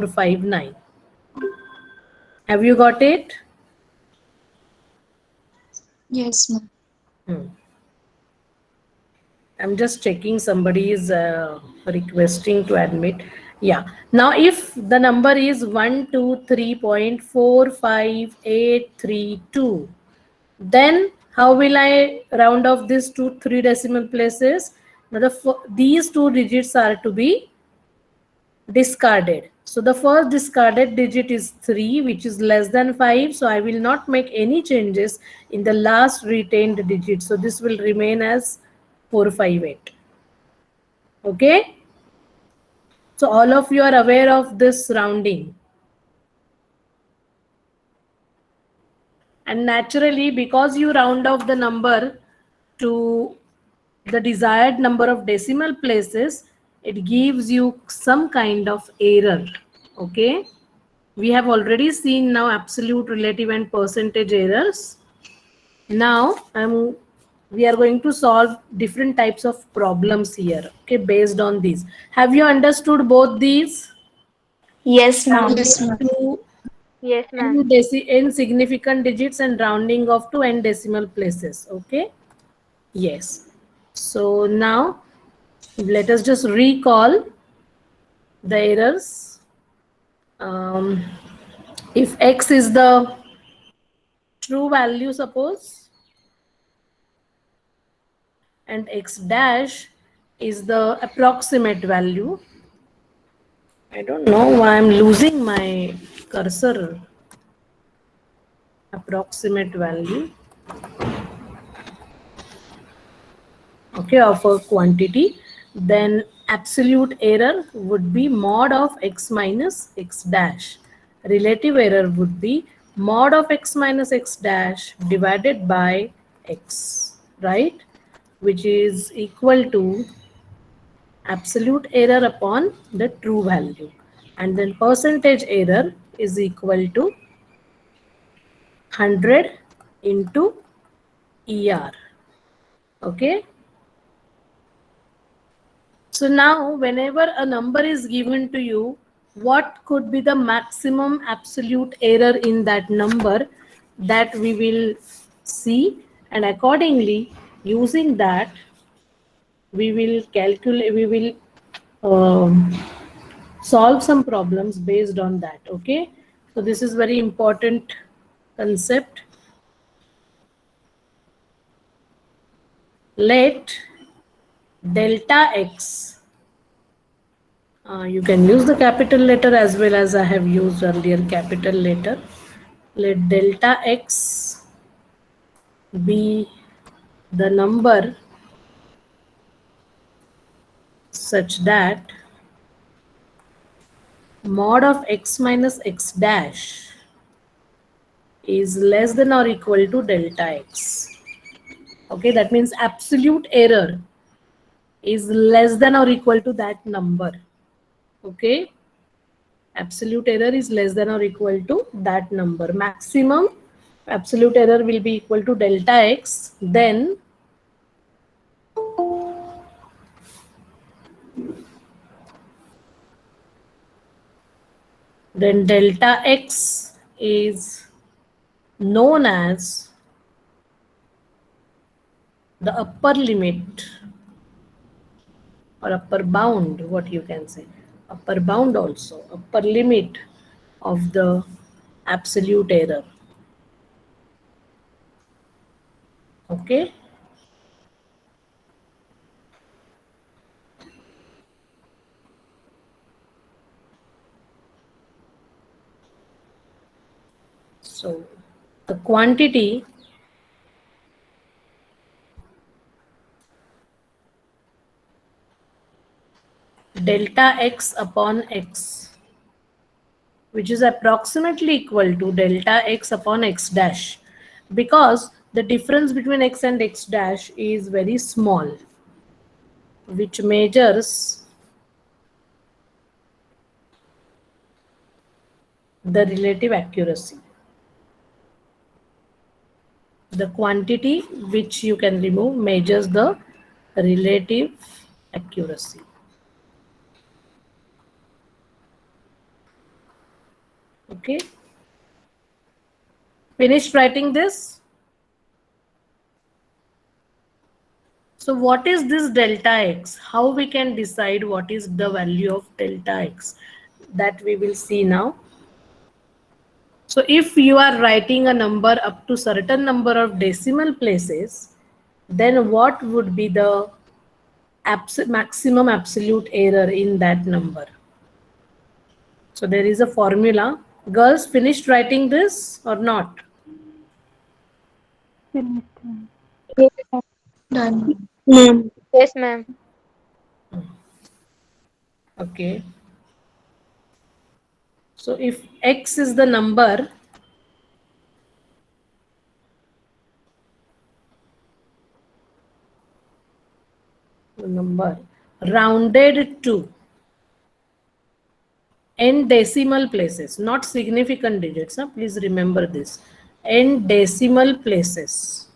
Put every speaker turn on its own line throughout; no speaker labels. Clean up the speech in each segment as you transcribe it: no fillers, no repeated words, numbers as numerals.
459. Have you got it?
Yes, ma'am.
I'm just checking, somebody is requesting to admit. Yeah. Now, if the number is 123.45832, then how will I round off this to 3 decimal places? Now, these 2 digits are to be discarded. So the first discarded digit is 3, which is less than 5. So I will not make any changes in the last retained digit. So this will remain as 458. Okay. So all of you are aware of this rounding. And naturally, because you round off the number to the desired number of decimal places, it gives you some kind of error. Okay. We have already seen now absolute, relative and percentage errors. Now we are going to solve different types of problems here, okay, based on these. Have you understood both these?
Yes, ma'am.
Yes, ma'am.
To
Yes, ma'am.
insignificant digits and rounding off to n decimal places. Okay. Yes. So now let us just recall the errors. If x is the true value, suppose, and x dash is the approximate value. I don't know why I'm losing my cursor. Approximate value, okay, of a quantity, then absolute error would be mod of x minus x dash. Relative error would be mod of x minus x dash divided by x, right? Which is equal to absolute error upon the true value. And then percentage error is equal to 100 into ER. Okay. So now whenever a number is given to you, what could be the maximum absolute error in that number, that we will see, and accordingly using that we will calculate, we will solve some problems based on that. Okay. So this is very important concept. Let delta x, you can use the capital letter as well as I have used earlier capital letter. Let delta x be the number such that mod of x minus x dash is less than or equal to delta x. Okay, that means absolute error is less than or equal to that number. Okay, absolute error is less than or equal to that number. Maximum absolute error will be equal to delta x. Then delta x is known as the upper limit or upper bound, what you can say, upper bound, also upper limit of the absolute error. Okay. So the quantity delta x upon x, which is approximately equal to delta x upon x dash, because the difference between x and x dash is very small, which measures the relative accuracy. The quantity which you can remove measures the relative accuracy. Okay. Finished writing this? So what is this delta x? How we can decide what is the value of delta x? That we will see now. So if you are writing a number up to certain number of decimal places, then what would be the maximum absolute error in that number? So there is a formula. Girls, finished writing this or not?
Done.
Yes, ma'am.
Okay. So if x is the number, rounded to n decimal places, not significant digits. Huh? Please remember this. N decimal places.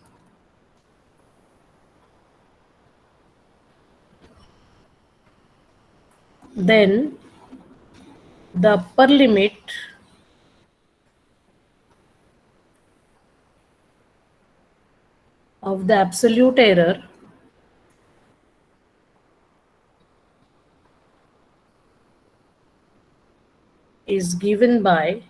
Then the upper limit of the absolute error is given by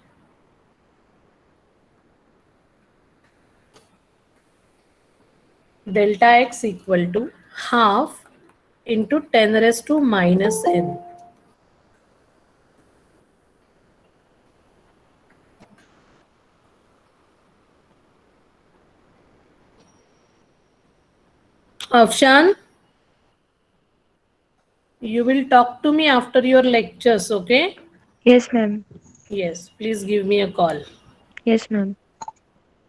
delta x equal to half into 10 raised to minus n. Afshan, you will talk to me after your lectures, okay?
Yes, ma'am.
Yes, please give me a call.
Yes, ma'am.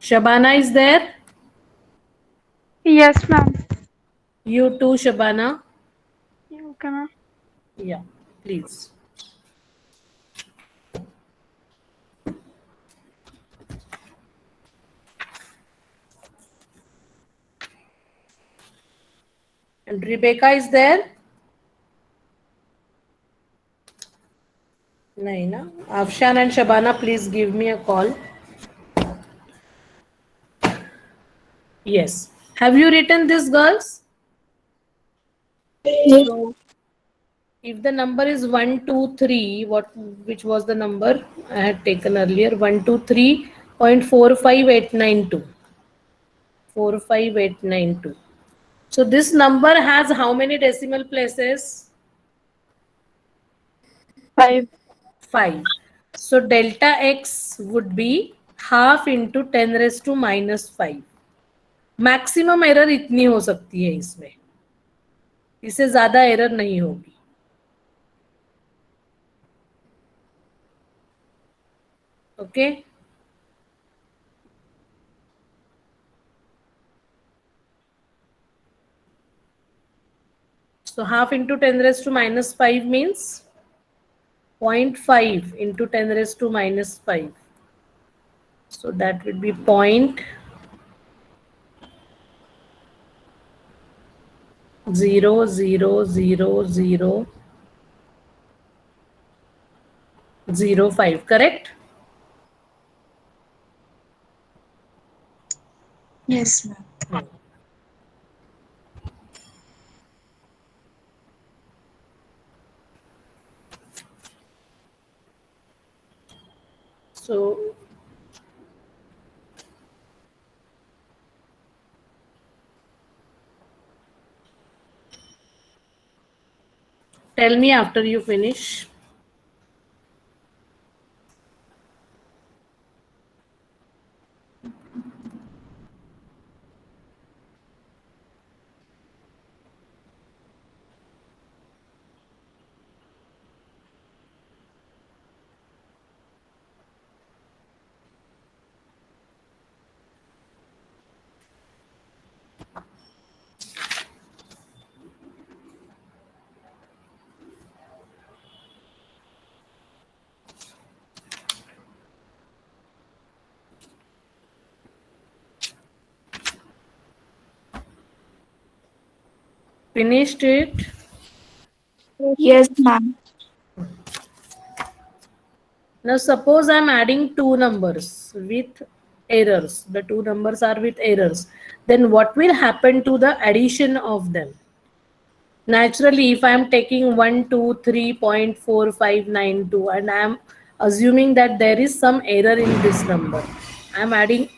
Shabana is there?
Yes, ma'am.
You too, Shabana?
Okay, ma'am.
Yeah, please. And Rebecca is there? Nahin, na? Afshan and Shabana, please give me a call. Yes. Have you written this, girls? So, if the number is 1, 2, 3, which was the number I had taken earlier? 123.45892. 45892. So this number has how many decimal places?
5.
5. So delta x would be half into 10 raised to minus 5. Maximum error इतनी हो सकती है इसमें, इससे ज्यादा error नहीं होगी. Okay. So half into 10 raised to minus 5 means 0.5 into 10 raised to minus 5. So that would be 0.00005, correct?
Yes, ma'am.
So tell me after you finish. Finished it?
Yes, ma'am.
Now suppose I'm adding two numbers with errors. The two numbers are with errors. Then what will happen to the addition of them? Naturally, if I'm taking 123.4592 and I'm assuming that there is some error in this number, I'm adding.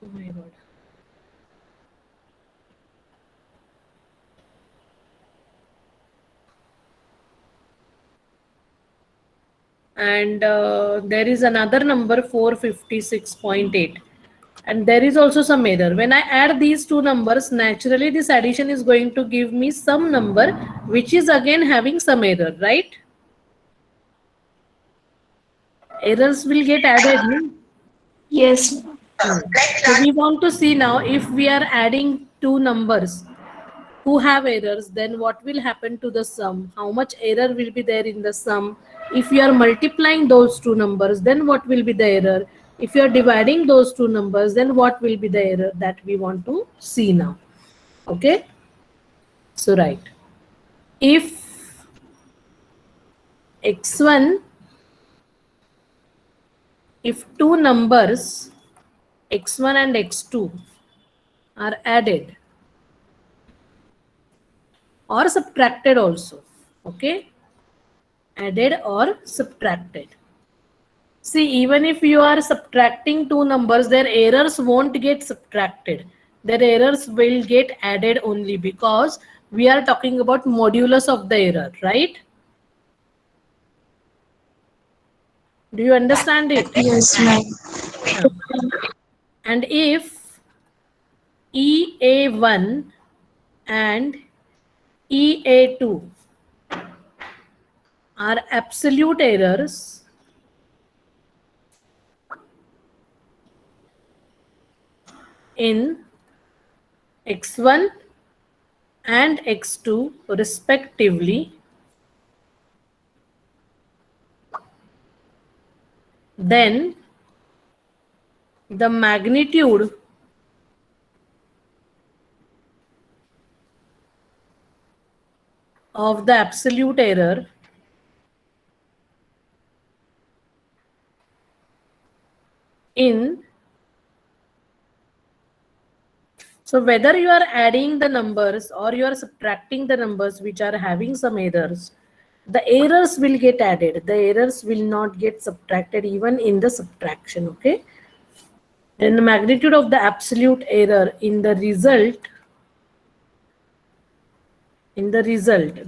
Oh my God. And there is another number 456.8, and there is also some error. When I add these two numbers, naturally this addition is going to give me some number which is again having some error, right? Errors will get added. No?
Yes, ma'am.
So we want to see now, if we are adding two numbers who have errors, then what will happen to the sum? How much error will be there in the sum? If you are multiplying those two numbers, then what will be the error? If you are dividing those two numbers, then what will be the error? That we want to see now. Okay. So right. If x1, if two numbers x1 and x2 are added or subtracted also, okay, added or subtracted. See, even if you are subtracting two numbers, their errors won't get subtracted. Their errors will get added only, because we are talking about modulus of the error, right? Do you understand it?
Yes, ma'am.
And if EA1 and EA2 are absolute errors, in x1 and x2 respectively, then the magnitude of the absolute error in, so whether you are adding the numbers or you are subtracting the numbers which are having some errors, the errors will get added. The errors will not get subtracted even in the subtraction, okay? Then the magnitude of the absolute error in the result,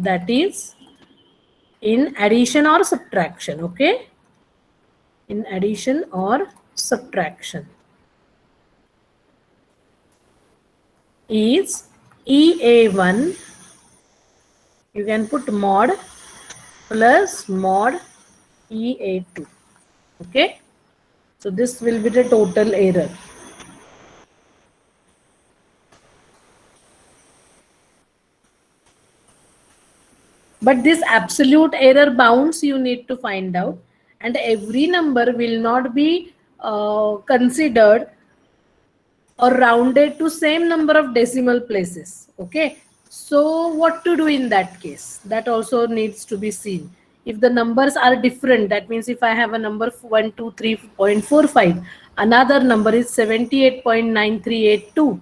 that is in addition or subtraction, okay? In addition or subtraction, is EA1, you can put mod plus mod EA2, okay? So this will be the total error. But this absolute error bounds you need to find out, and every number will not be considered or rounded to same number of decimal places, okay? So what to do in that case? That also needs to be seen. If the numbers are different, that means if I have a number 123.45, another number is 78.9382,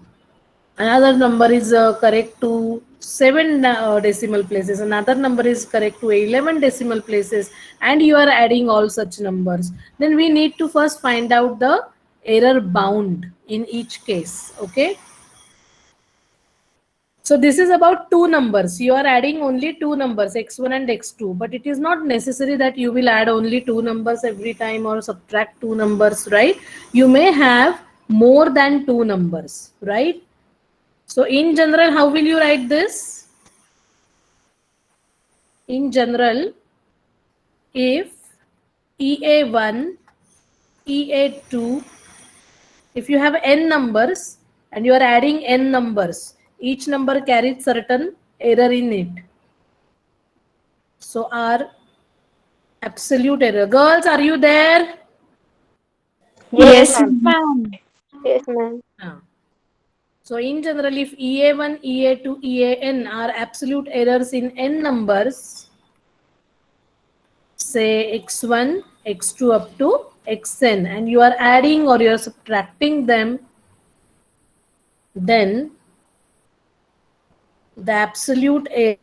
another number is correct to 7 decimal places, another number is correct to 11 decimal places, and you are adding all such numbers, then we need to first find out the error bound in each case, okay? So this is about two numbers. You are adding only two numbers, x1 and x2, but it is not necessary that you will add only two numbers every time or subtract two numbers, right? You may have more than two numbers, right? So in general, how will you write this? In general, if EA1, EA2, if you have n numbers and you are adding n numbers, each number carries certain error in it. So our absolute error. Girls, are you there?
Yes, ma'am.
Ma'am.
Yes, ma'am.
So in general, if EA1, EA2, EAN are absolute errors in n numbers, say x1, x2 up to xn, and you are adding or you are subtracting them, then the absolute area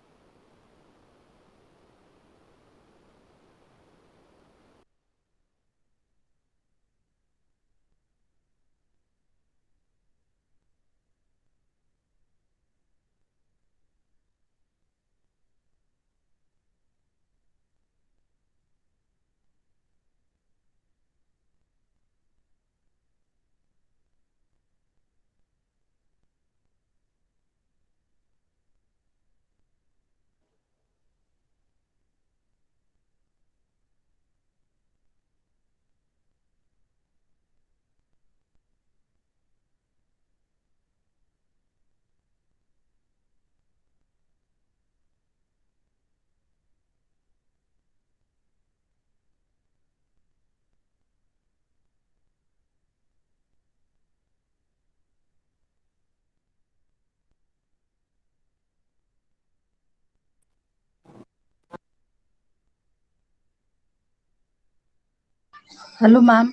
Hello, ma'am.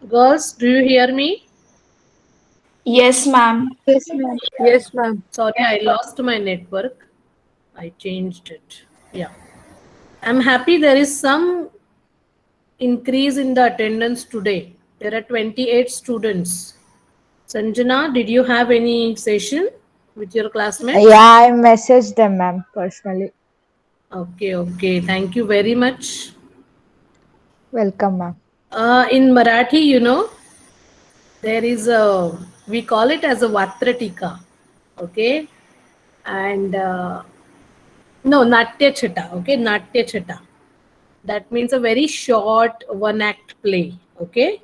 girls, do you hear me?
Yes, ma'am.
Yes, ma'am.
Yes, ma'am.
Sorry, I lost my network. I changed it. Yeah. I'm happy there is some increase in the attendance today. There are 28 students. Sanjana, did you have any session with your classmates?
Yeah, I messaged them, ma'am, personally.
Okay, okay. Thank you very much.
Welcome, ma'am.
In Marathi, you know, there is a, we call it as a Vatratika. Okay. And no, Natya Chata. Okay. Natya Chata. That means a very short one act play. Okay.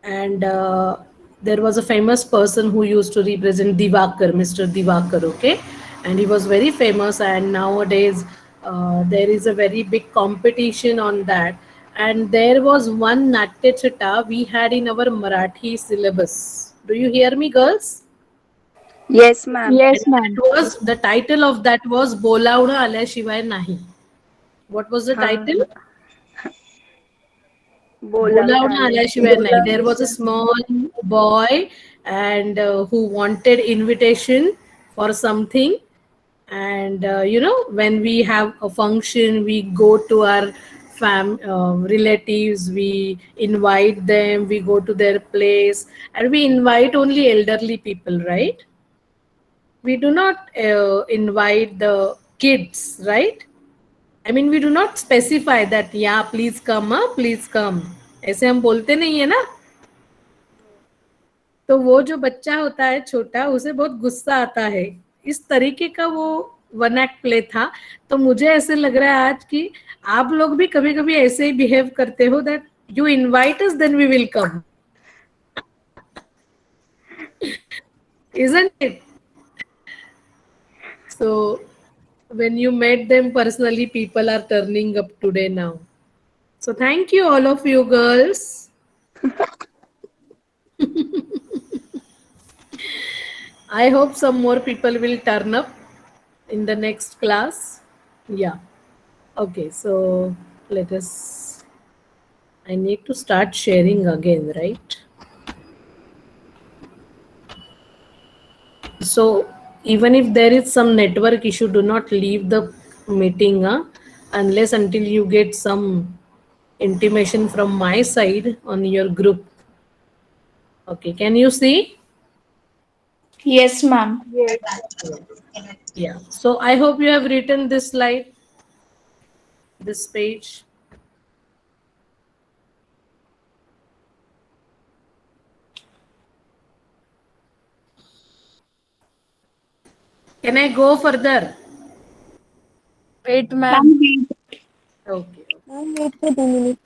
And there was a famous person who used to represent Divakar, Mr. Divakar, okay, and he was very famous. And nowadays there is a very big competition on that. And there was one Natya Chata we had in our Marathi syllabus. Do you hear me, girls?
Yes, ma'am.
And
Yes,
that
ma'am.
was the title of that was Bolawna Alyashiway Nahi. What was the
हाँ
title?
बोलावणं
बोलावणं आल्याशिवाय
आल्याशिवाय
नाही. There was a small boy and who wanted invitation for something. And you know, when we have a function, we go to our relatives, we invite them, we go to their place, and we invite only elderly people, right? We do not invite the kids, right? I mean, we do not specify that, yeah, please come, please come. ऐसे हम बोलते नहीं है ना. तो वो जो बच्चा होता है छोटा, उसे बहुत गुस्सा आता है। इस तरीके का वो वन एक्ट प्ले था। तो मुझे ऐसे लग रहा है आज कि आप लोग भी कभी कभी ऐसे ही बिहेव करते हो, that you invite us then we will come, isn't it? So when you met them personally, people are turning up today now. So thank you all of you girls. I hope some more people will turn up in the next class. Yeah. Okay, so let us, I need to start sharing again, right? So even if there is some network issue, do not leave the meeting unless until you get some intimation from my side on your group. Okay, can you see?
Yes, ma'am.
Yeah. So I hope you have written this slide, this page. Can I go further?
Wait,
Ma'am,
ma'am.
wait.
Okay.
Ma'am, wait for 2 minutes.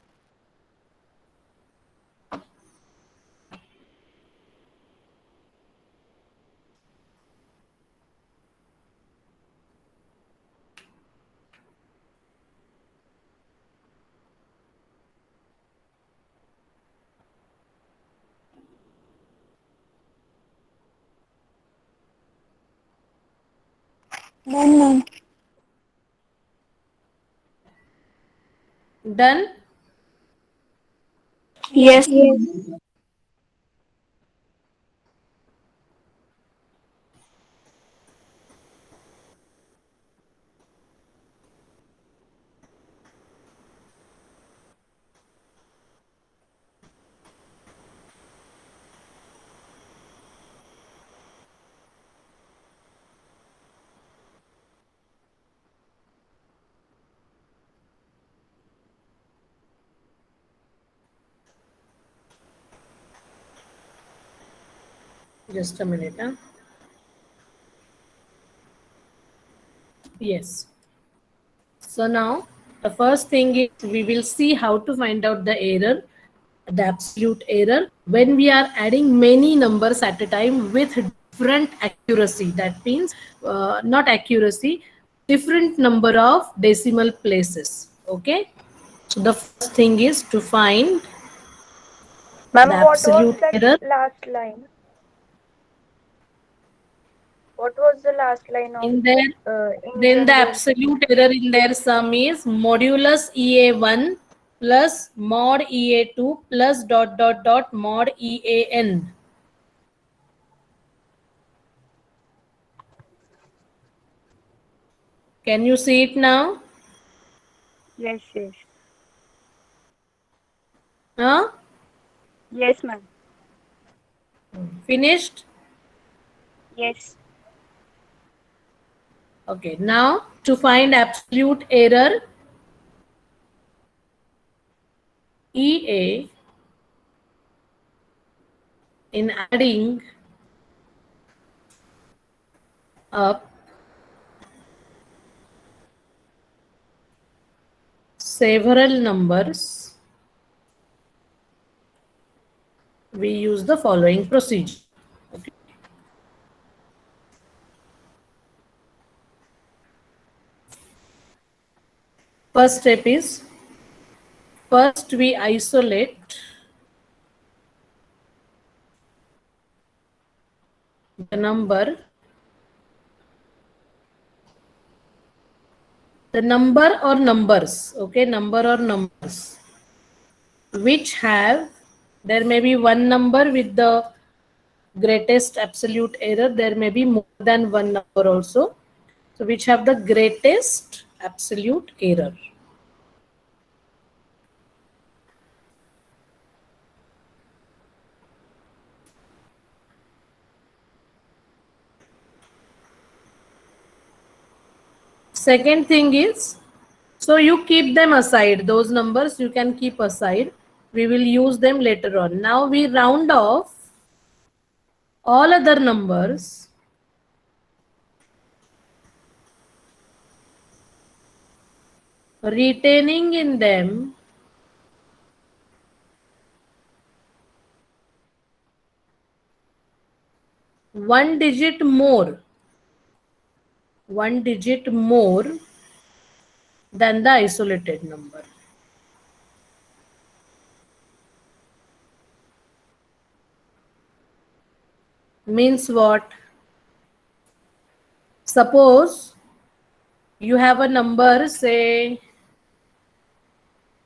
Done, ma'am.
Done?
Yes, ma'am.
Just a minute. Yes. So now the first thing is we will see how to find out the error, the absolute error, when we are adding many numbers at a time with different accuracy. That means not accuracy, different number of decimal places. Okay. So the first thing is to find
Ma'am,
the
what was
absolute
that
error.
last line? What was the last line of
In there,
in
then the
general?
absolute error in their sum is modulus EA1 plus mod EA2 plus dot dot dot mod EAN. Can you see it now?
Yes.
Huh?
Yes, ma'am.
Finished?
Yes.
Okay, now to find absolute error, EA in adding up several numbers, we use the following procedure. Okay. First step is, first we isolate the number or numbers, okay, number or numbers which have, there may be one number with the greatest absolute error, there may be more than one number also, so which have the greatest absolute error. Second thing is, so you keep them aside, those numbers you can keep aside, we will use them later on. Now we round off all other numbers retaining in them one digit more than the isolated number. Means what? Suppose you have a number, say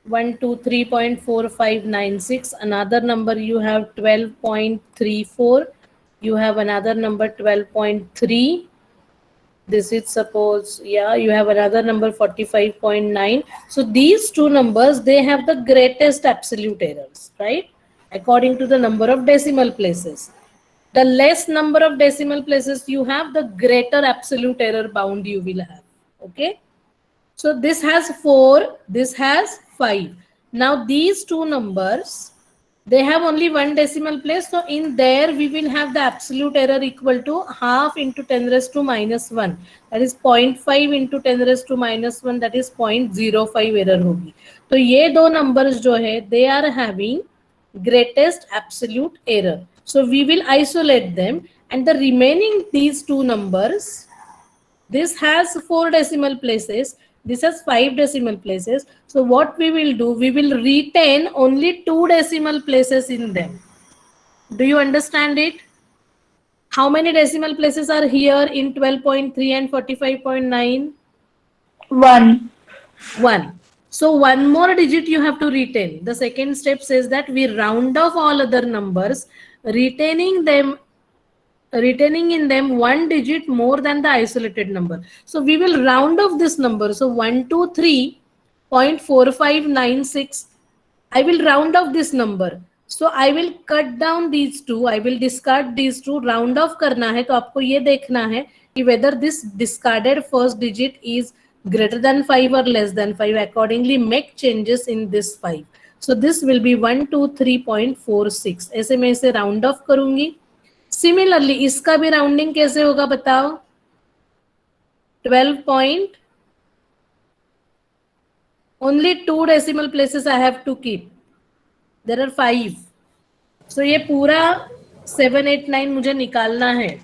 123.4596, another number you have 12.34, you have another number 12.3, this is suppose, yeah, you have another number 45.9. So these two numbers, they have the greatest absolute errors, right? According to the number of decimal places. The less number of decimal places you have, the greater absolute error bound you will have. Okay. So this has 4, this has 5. Now these two numbers, they have only one decimal place. So in there we will have the absolute error equal to half into 10 raised to minus 1. That is 0.5 into 10 raised to minus 1. That is 0.05 error होगी. तो ये दो numbers जो है, they are having greatest absolute error. So we will isolate them, and the remaining these two numbers, this has 4 decimal places, this has 5 decimal places. So what we will do, we will retain only 2 decimal places in them. Do you understand it? How many decimal places are here in 12.3 and 45.9?
1.
1. So one more digit you have to retain. The second step says that we round off all other numbers, retaining in them one digit more than the isolated number. So we will round off this number. So 123.4596. I will round off this number. So I will cut down these two. I will discard these two. Round off करना है तो आपको ये देखना है कि whether this discarded first digit is greater than 5 or less than 5. Accordingly, make changes in this 5. So this will be 123.46. ऐसे मैं इसे round off करूंगी. सिमिलरली इसका भी राउंडिंग कैसे होगा बताओ? 12 point, only 2 decimal places I have to keep. There are 5. So ये पूरा 7, 8, 9 मुझे निकालना है.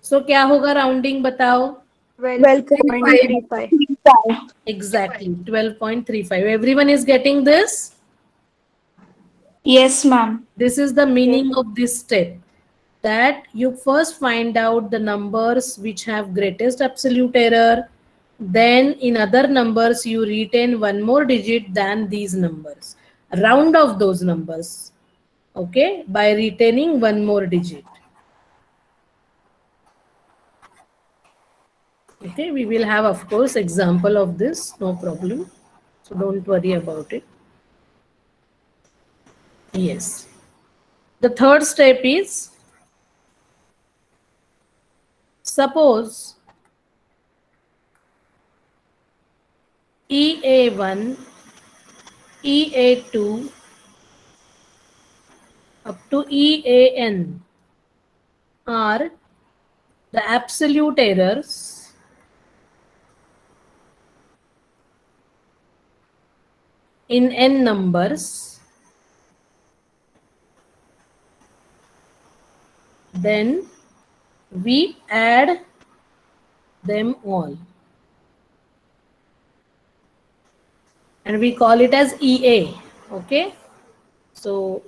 So क्या होगा राउंडिंग बताओ?
12.35.
Exactly, 12.35. Everyone is getting this?
Yes, ma'am.
This is the meaning of this step. That you first find out the numbers which have greatest absolute error. Then in other numbers, you retain one more digit than these numbers. Round off those numbers, okay, by retaining one more digit. Okay, we will have, of course, example of this, no problem. So don't worry about it. Yes. The third step is, suppose EA1, EA2 up to EAN are the absolute errors in n numbers, then we add them all and we call it as EA. Okay, so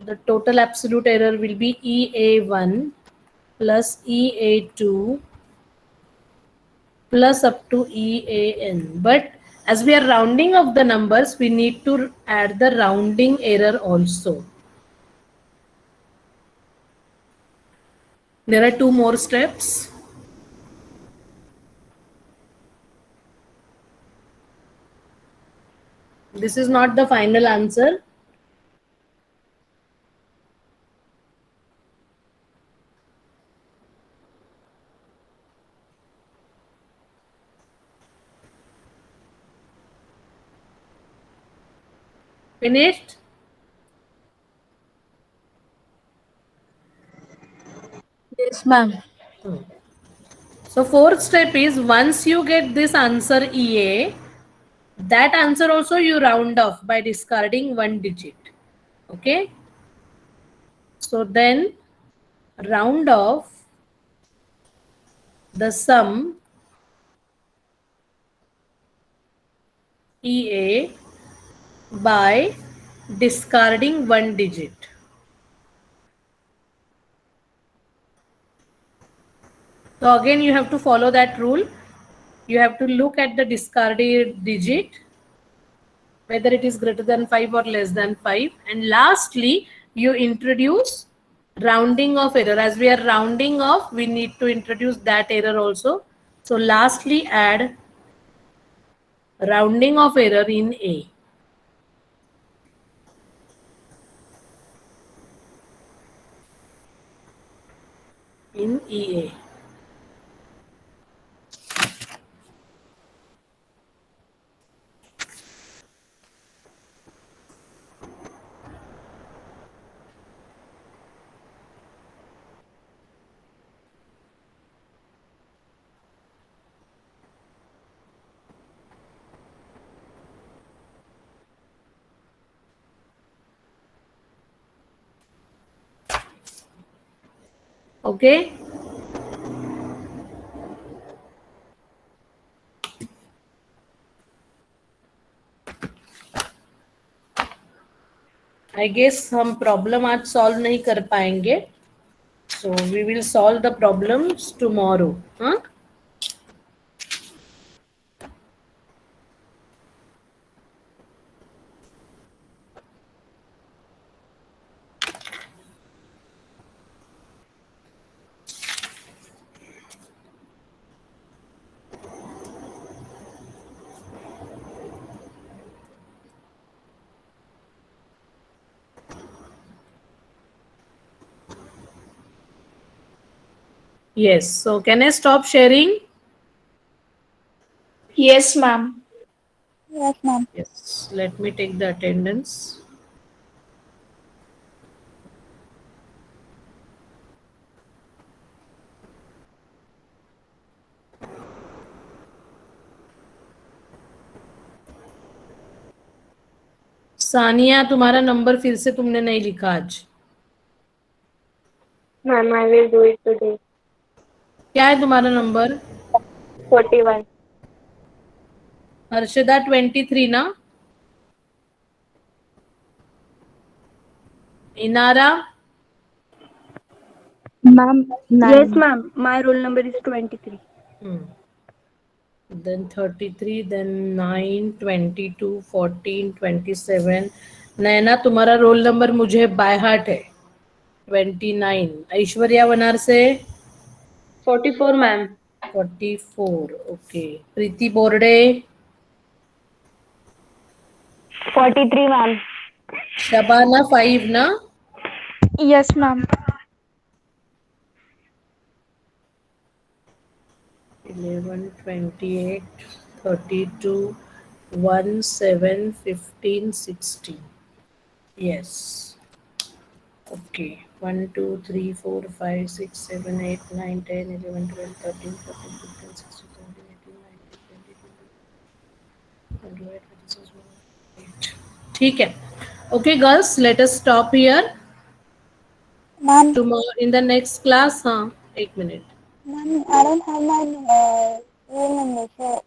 the total absolute error will be EA1 plus EA2 plus up to EAN. But as we are rounding off the numbers, we need to add the rounding error also. There are 2 more steps. This is not the final answer. Finished?
Yes, ma'am.
So fourth step is once you get this answer EA, that answer also you round off by discarding one digit. Okay. So then round off the sum EA by discarding one digit. So again you have to follow that rule. You have to look at the discarded digit, whether it is greater than 5 or less than 5. And lastly, you introduce rounding off error. As we are rounding off, we need to introduce that error also. So lastly, add rounding off error in A. In EA. Okay. I guess हम problem आज solve नहीं कर पाएंगे. So we will solve the problems tomorrow. Huh? Yes. So can I stop sharing?
Yes, ma'am.
Yes, ma'am.
Yes. Let me take the attendance. Sania, तुम्हारा number फिर से तुमने नहीं लिखा आज.
Ma'am, I will do it today.
क्या है तुम्हारा नंबर?
41.
हर्षदा 23 ना? Inara?
Ma'am,
Yes, ma'am. My roll number is 23.
Then 33, then 9, 22, 14, 27. नैना, तुम्हारा रोल नंबर मुझे बाय हार्ट है. 29. ऐश्वर्या बनारसे?
44, ma'am.
44. ओके. प्रीति बोर्डे?
43, ma'am.
शबाना 5 ना?
Yes, ma'am.
11, 28, 32, 1, 7, 15, 16. Yes. Okay. 1, 2, 3, 4, 5, 6, 7, 8, 9, 10, 11, 12, 13, 14, 15, 16, 17, 18, 19, 20, 21, 22, 23. ठीक है. Okay, girls, let us stop here.
Ma'am,
Tomorrow in the next class, हाँ, 1 minute.
ma'am, I don't have my roll number, so